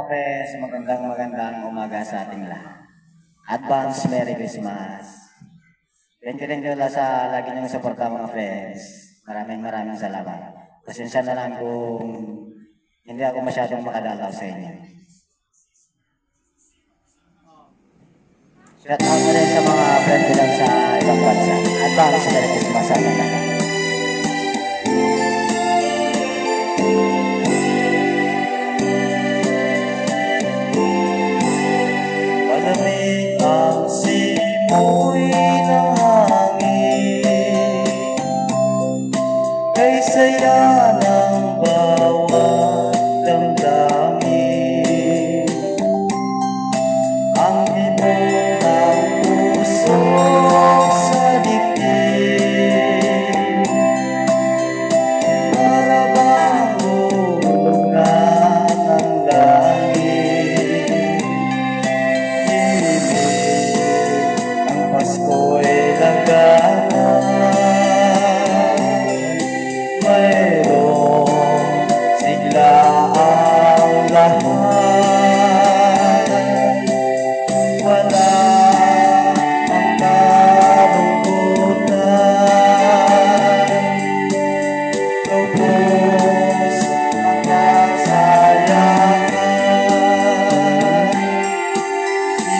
mga friends, magandang umaga sa ating lahat. Advance Merry Christmas. Thank you sa lagi niyong suporta mga friends. Maraming salamat. Pasensya na lang kung hindi ako masyadong makadalaw sa inyo. Shout out na rin sa mga friends ko sa ibang bansa. Advance Merry Christmas sa ating lahat. Malamig ang simoy ng hangin, kay saya ng bawat damdamin. Ang tibok ng puso sa dibdib, para bang hulungan ng langit. Ang Pasko'y nagana, mayroong sigla ang lahat. Wala ang kalungkutan, lubos ang kasayahan.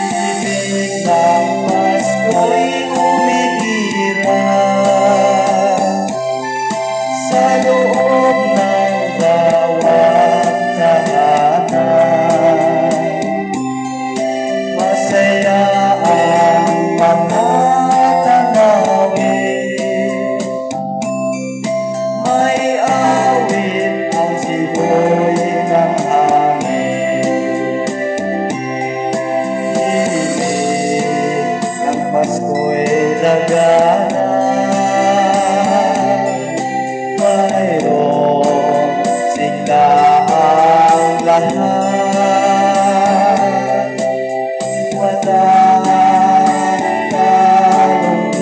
Ibig ng Pasko'y umiiral sa loob ng bawat tahanan. Masaya ang mga tanawin, may awit ang simoy ng hangin. Ibig ng Pasko'y nagana, mayroong sigla ang lahat. Wala ang kalungkutan,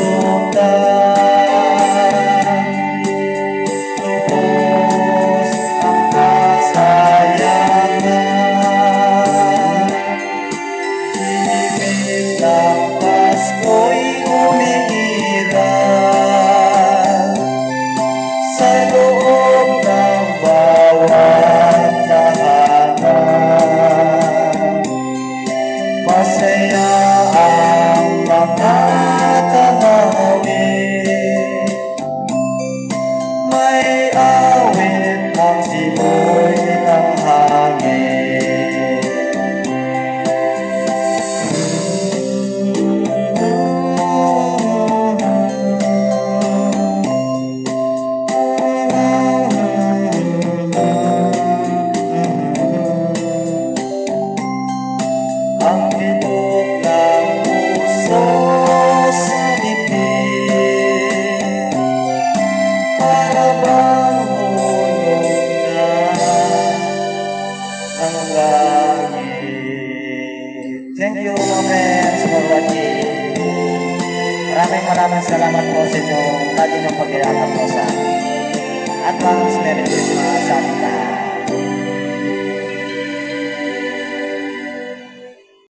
lubos ang kasayahan. Ibig ng Pasko'y umiiral sa loob ng bawat tahanan. Masaya ang mga tanawin, may awit ang simoy ng hangin. Ang tibok ng puso sa dibdib, para bang hulungan ang langit. Thank you mga friends for watching. Maraming salamat po sa inyong lagi ng pag-iakap po sa akin. Advance Merry Christmas sa ating lahat.